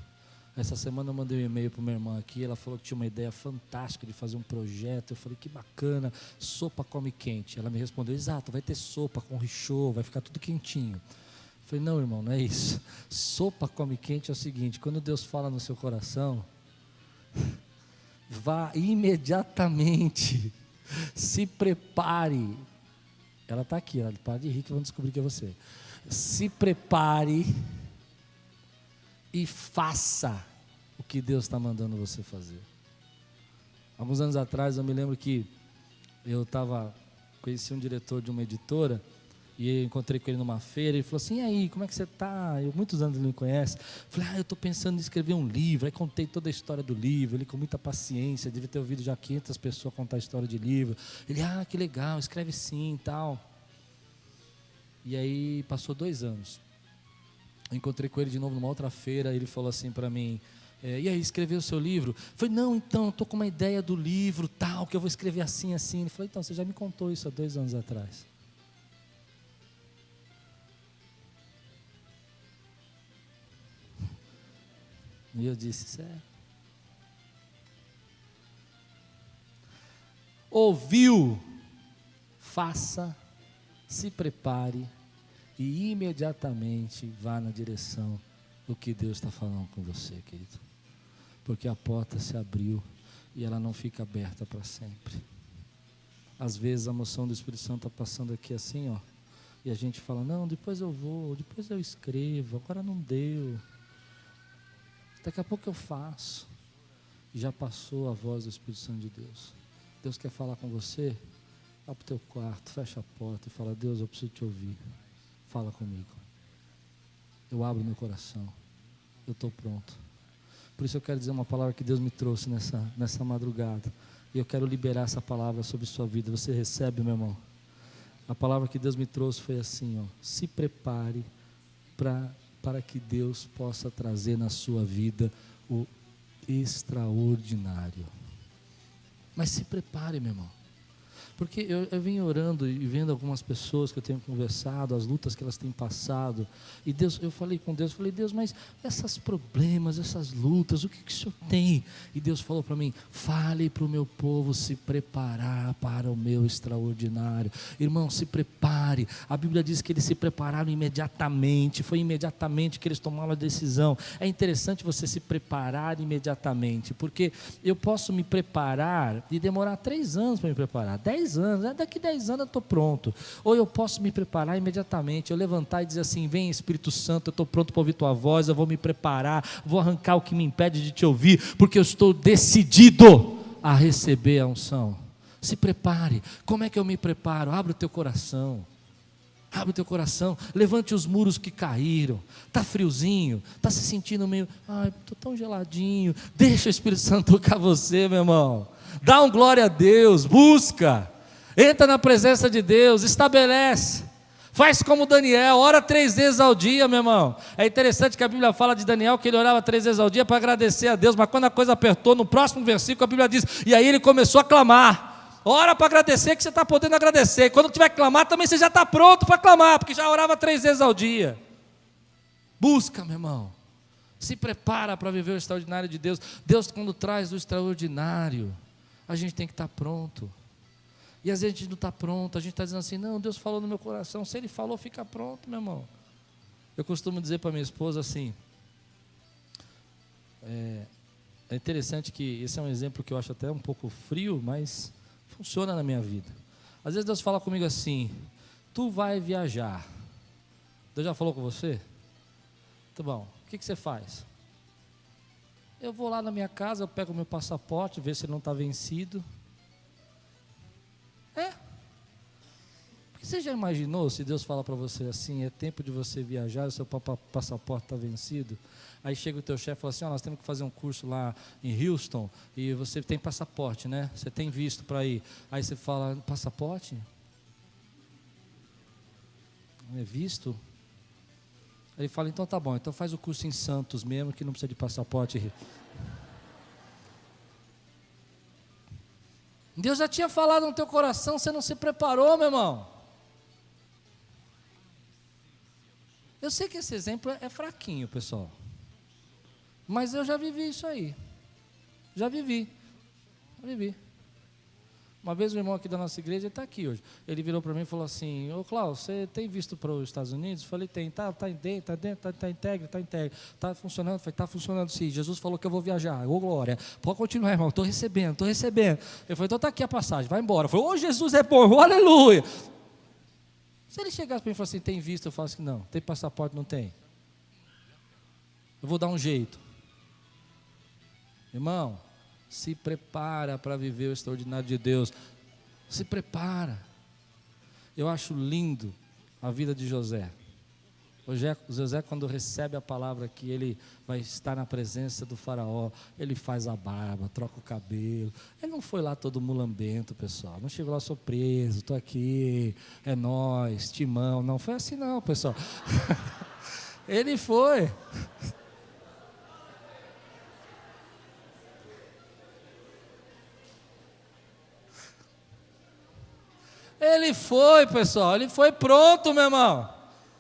essa semana eu mandei um e-mail para minha irmã aqui, ela falou que tinha uma ideia fantástica de fazer um projeto. Eu falei: que bacana, sopa come quente. Ela me respondeu: exato, vai ter sopa com richô, vai ficar tudo quentinho. Eu falei: não, irmão, não é isso. Sopa come quente é o seguinte: quando Deus fala no seu coração, vá imediatamente, se prepare. Ela está aqui, ela para de rir que vão descobrir que é você. Se prepare e faça o que Deus está mandando você fazer. Alguns anos atrás eu me lembro que eu conheci um diretor de uma editora, e eu encontrei com ele numa feira. Ele falou assim: e aí, como é que você está? Muitos anos ele me conhece. Falei: eu estou pensando em escrever um livro. Aí contei toda a história do livro. Ele, com muita paciência, devia ter ouvido já 500 pessoas contar a história de livro. Ele: que legal, escreve sim e tal. E aí passou 2 anos. Eu encontrei com ele de novo numa outra feira. Ele falou assim para mim: e aí, escreveu o seu livro? Eu falei: não, então, estou com uma ideia do livro, tal, que eu vou escrever assim, assim. Ele falou: então, você já me contou isso há 2 anos atrás. E eu disse: sério? Ouviu? Faça, se prepare e imediatamente vá na direção do que Deus está falando com você, querido. Porque a porta se abriu e ela não fica aberta para sempre. Às vezes a moção do Espírito Santo está passando aqui assim, ó, e a gente fala, não, depois eu vou, depois eu escrevo, agora não deu, daqui a pouco eu faço. E já passou a voz do Espírito Santo de Deus. Deus quer falar com você, vá para o teu quarto, fecha a porta e fala, Deus, eu preciso te ouvir, fala comigo. Eu abro meu coração, eu estou pronto. Por isso eu quero dizer uma palavra que Deus me trouxe nessa madrugada. E eu quero liberar essa palavra sobre sua vida. Você recebe, meu irmão? A palavra que Deus me trouxe foi assim, ó. Se prepare para que Deus possa trazer na sua vida o extraordinário. Mas se prepare, meu irmão. Porque eu venho orando e vendo algumas pessoas que eu tenho conversado, as lutas que elas têm passado, e Deus, eu falei com Deus, Deus, mas esses problemas, essas lutas, o que o Senhor tem? E Deus falou para mim, fale para o meu povo se preparar para o meu extraordinário. Irmão, se prepare. A Bíblia diz que eles se prepararam imediatamente, foi imediatamente que eles tomaram a decisão. É interessante você se preparar imediatamente, porque eu posso me preparar e demorar 3 anos para me preparar, 10 anos, daqui 10 anos eu estou pronto. Ou eu posso me preparar imediatamente, eu levantar e dizer assim, vem Espírito Santo, eu estou pronto para ouvir tua voz, eu vou me preparar, vou arrancar o que me impede de te ouvir, porque eu estou decidido a receber a unção. Se prepare. Como é que eu me preparo? Abre o teu coração. Abre o teu coração, levante os muros que caíram. Está friozinho, está se sentindo meio, estou tão geladinho. Deixa o Espírito Santo tocar você, meu irmão. Dá um glória a Deus, busca. Entra na presença de Deus, estabelece. Faz como Daniel, ora 3 vezes ao dia, meu irmão. É interessante que a Bíblia fala de Daniel que ele orava 3 vezes ao dia para agradecer a Deus. Mas quando a coisa apertou, no próximo versículo a Bíblia diz, e aí ele começou a clamar. Ora para agradecer que você está podendo agradecer. Quando tiver que clamar, também você já está pronto para clamar, porque já orava 3 vezes ao dia. Busca, meu irmão. Se prepara para viver o extraordinário de Deus. Deus, quando traz o extraordinário, a gente tem que estar pronto. E às vezes a gente não está pronto, a gente está dizendo assim, não, Deus falou no meu coração. Se Ele falou, fica pronto, meu irmão. Eu costumo dizer para minha esposa assim, é interessante que esse é um exemplo que eu acho até um pouco frio, mas funciona na minha vida. Às vezes Deus fala comigo assim, tu vai viajar. Deus já falou com você? Tá bom, o que você faz? Eu vou lá na minha casa, eu pego o meu passaporte, ver se ele não está vencido. Porque você já imaginou se Deus fala para você assim, é tempo de você viajar, o seu passaporte está vencido? Aí chega o teu chefe e fala assim, nós temos que fazer um curso lá em Houston, e você tem passaporte, né? Você tem visto para ir. Aí você fala, passaporte? É visto? Ele fala, então tá bom, então faz o curso em Santos mesmo, que não precisa de passaporte. Deus já tinha falado no teu coração, você não se preparou, meu irmão. Eu sei que esse exemplo é fraquinho, pessoal, mas eu já vivi isso aí. Já vivi. Uma vez o irmão aqui da nossa igreja, ele está aqui hoje, ele virou para mim e falou assim, ô Cláudio, você tem visto para os Estados Unidos? Eu falei, tem, está dentro, está integre, está funcionando? Eu falei, está funcionando sim, Jesus falou que eu vou viajar, ô glória, pode continuar irmão, estou recebendo. Eu falei, então está aqui a passagem, vai embora. Eu falei, ô Jesus é bom, ô, aleluia. Se ele chegasse para mim e falasse assim, tem visto? Eu falo assim, não, tem passaporte? Não tem. Eu vou dar um jeito. Irmão, se prepara para viver o extraordinário de Deus. Se prepara. Eu acho lindo a vida de José. José, quando recebe a palavra que ele vai estar na presença do faraó, ele faz a barba, troca o cabelo. Ele não foi lá todo mulambento, pessoal. Não chegou lá, sou preso, estou aqui, é nóis, timão. Não foi assim não, pessoal. Ele foi. Ele foi, pessoal, ele foi pronto, meu irmão.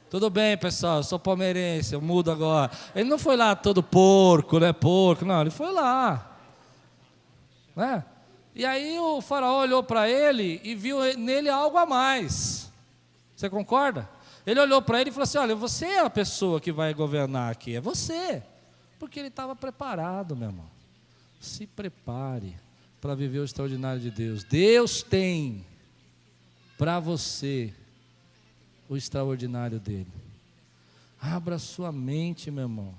Tudo bem, pessoal, eu sou palmeirense, eu mudo agora. Ele não foi lá todo porco, não, ele foi lá. Né? E aí o faraó olhou para ele e viu nele algo a mais. Você concorda? Ele olhou para ele e falou assim: olha, você é a pessoa que vai governar aqui, é você. Porque ele estava preparado, meu irmão. Se prepare para viver o extraordinário de Deus. Deus tem para você o extraordinário dele. Abra sua mente, meu irmão.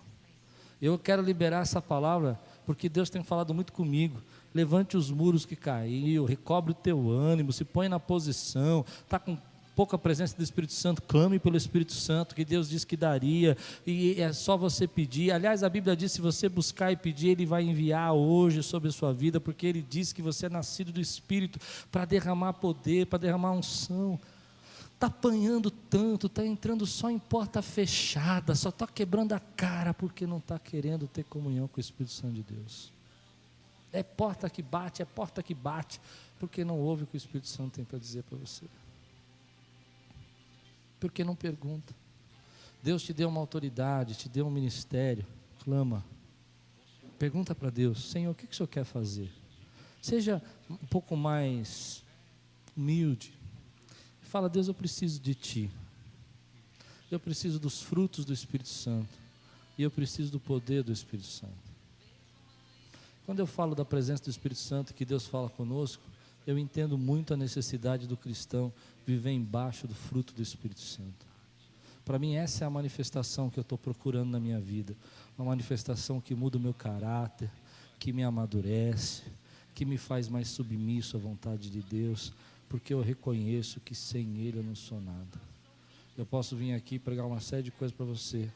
Eu quero liberar essa palavra, porque Deus tem falado muito comigo. Levante os muros que caiu, recobre o teu ânimo, se põe na posição, está com pouca presença do Espírito Santo, clame pelo Espírito Santo, que Deus disse que daria, e é só você pedir. Aliás, a Bíblia diz, se você buscar e pedir, Ele vai enviar hoje sobre a sua vida, porque Ele diz que você é nascido do Espírito, para derramar poder, para derramar unção. Está apanhando tanto, está entrando só em porta fechada, só está quebrando a cara, porque não está querendo ter comunhão com o Espírito Santo de Deus. É porta que bate, porque não ouve o que o Espírito Santo tem para dizer para você. Porque não pergunta. Deus te deu uma autoridade, te deu um ministério, clama. Pergunta para Deus: Senhor, o que o Senhor quer fazer? Seja um pouco mais humilde. Fala: Deus, eu preciso de Ti. Eu preciso dos frutos do Espírito Santo. E eu preciso do poder do Espírito Santo. Quando eu falo da presença do Espírito Santo, que Deus fala conosco, eu entendo muito a necessidade do cristão viver embaixo do fruto do Espírito Santo. Para mim essa é a manifestação que eu estou procurando na minha vida. Uma manifestação que muda o meu caráter, que me amadurece, que me faz mais submisso à vontade de Deus, porque eu reconheço que sem Ele eu não sou nada. Eu posso vir aqui pregar uma série de coisas para você,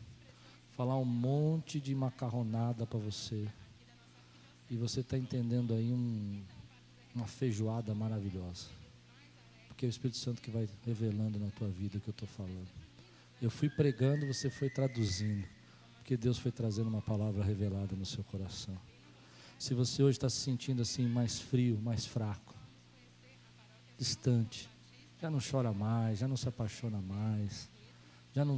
falar um monte de macarronada para você, e você está entendendo aí uma feijoada maravilhosa, porque é o Espírito Santo que vai revelando na tua vida o que eu estou falando. Eu fui pregando, você foi traduzindo, porque Deus foi trazendo uma palavra revelada no seu coração. Se você hoje está se sentindo assim mais frio, mais fraco, distante, já não chora mais, já não se apaixona mais, já não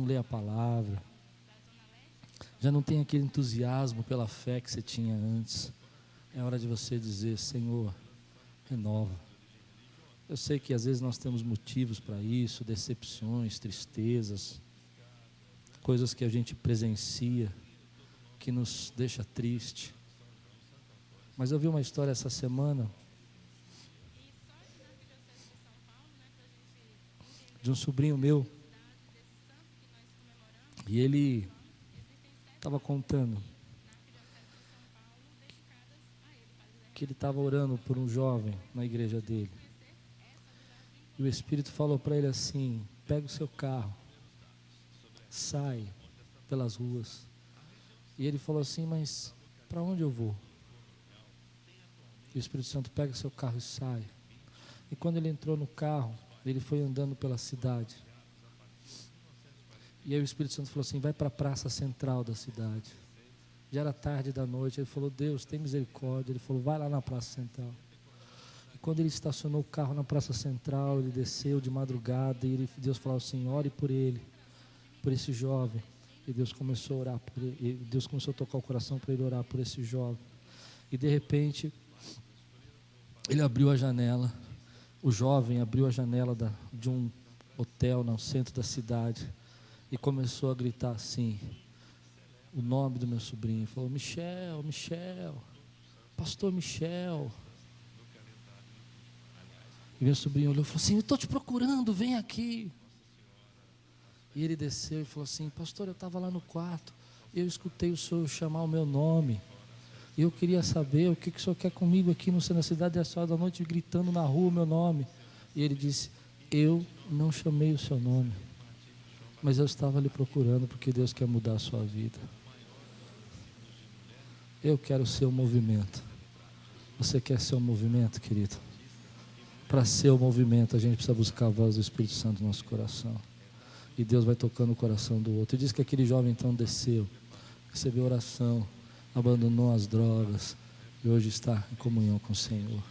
lê a palavra, já não tem aquele entusiasmo pela fé que você tinha antes, é hora de você dizer: Senhor, renova. Eu sei que às vezes nós temos motivos para isso, decepções, tristezas, coisas que a gente presencia, que nos deixa triste. Mas eu vi uma história essa semana de um sobrinho meu, e ele estava contando que ele estava orando por um jovem na igreja dele, e o Espírito falou para ele assim: pega o seu carro, sai pelas ruas. E ele falou assim: mas para onde eu vou? E o Espírito Santo: pega o seu carro e sai. E quando ele entrou no carro, ele foi andando pela cidade, e aí o Espírito Santo falou assim: vai para a praça central da cidade. Já era tarde da noite. Ele falou: Deus, tem misericórdia. Ele falou: vai lá na praça central. E quando ele estacionou o carro na praça central, ele desceu de madrugada, e Deus falou assim: ore por ele, por esse jovem. E Deus começou a orar por ele, e Deus começou a tocar o coração para ele orar por esse jovem. E de repente ele abriu a janela, o jovem abriu a janela de um hotel no centro da cidade, e começou a gritar assim, o nome do meu sobrinho. Falou: Michel, Michel, pastor Michel. E meu sobrinho olhou e falou assim: eu estou te procurando, vem aqui. E ele desceu e falou assim: pastor, eu estava lá no quarto, eu escutei o senhor chamar o meu nome, e eu queria saber o que o senhor quer comigo aqui na cidade dessa hora da noite, gritando na rua o meu nome. E ele disse: eu não chamei o seu nome, mas eu estava lhe procurando, porque Deus quer mudar a sua vida. Eu quero ser o movimento. Você quer ser o movimento, querido? Para ser o movimento, a gente precisa buscar a voz do Espírito Santo no nosso coração. E Deus vai tocando o coração do outro. E diz que aquele jovem então desceu, recebeu oração, abandonou as drogas, e hoje está em comunhão com o Senhor.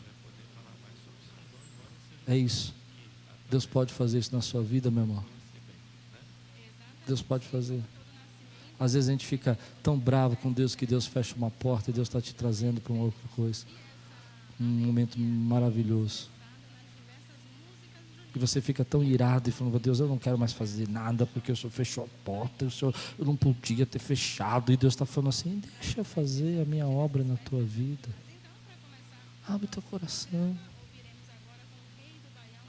É isso. Deus pode fazer isso na sua vida, meu irmão. Deus pode fazer. Às vezes a gente fica tão bravo com Deus que Deus fecha uma porta e Deus está te trazendo para uma outra coisa. Um momento maravilhoso. E você fica tão irado e falando: Deus, eu não quero mais fazer nada porque o Senhor fechou a porta, eu não podia ter fechado. E Deus está falando assim: deixa eu fazer a minha obra na tua vida. Abre teu coração.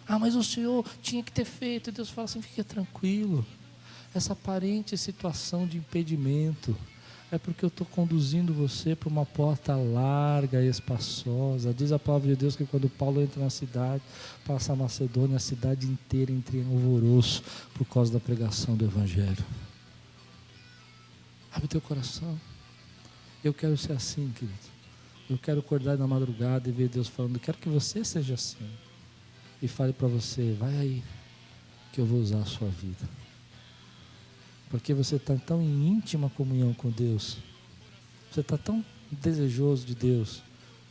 Mas o Senhor tinha que ter feito. E Deus fala assim: fica tranquilo. Essa aparente situação de impedimento é porque eu estou conduzindo você para uma porta larga e espaçosa. Diz a palavra de Deus que quando Paulo entra na cidade, passa a Macedônia, a cidade inteira entra em alvoroço por causa da pregação do Evangelho. Abre teu coração. Eu quero ser assim, querido. Eu quero acordar na madrugada e ver Deus falando: quero que você seja assim. E fale para você: vai aí, que eu vou usar a sua vida. Porque você está tão em íntima comunhão com Deus, você está tão desejoso de Deus,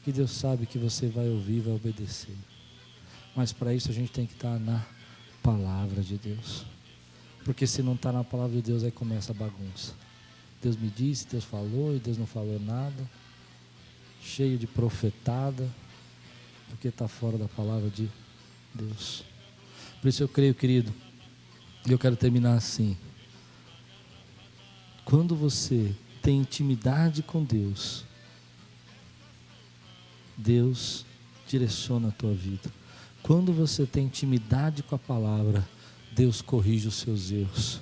que Deus sabe que você vai ouvir, vai obedecer. Mas para isso a gente tem que estar na palavra de Deus. Porque se não está na palavra de Deus, aí começa a bagunça. Deus me disse, Deus falou e Deus não falou nada. Cheio de profetada, porque está fora da palavra de Deus. Por isso eu creio, querido, e eu quero terminar assim. Quando você tem intimidade com Deus, Deus direciona a tua vida. Quando você tem intimidade com a palavra, Deus corrige os seus erros.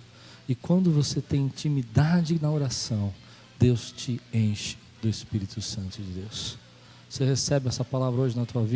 E quando você tem intimidade na oração, Deus te enche do Espírito Santo de Deus. Você recebe essa palavra hoje na tua vida?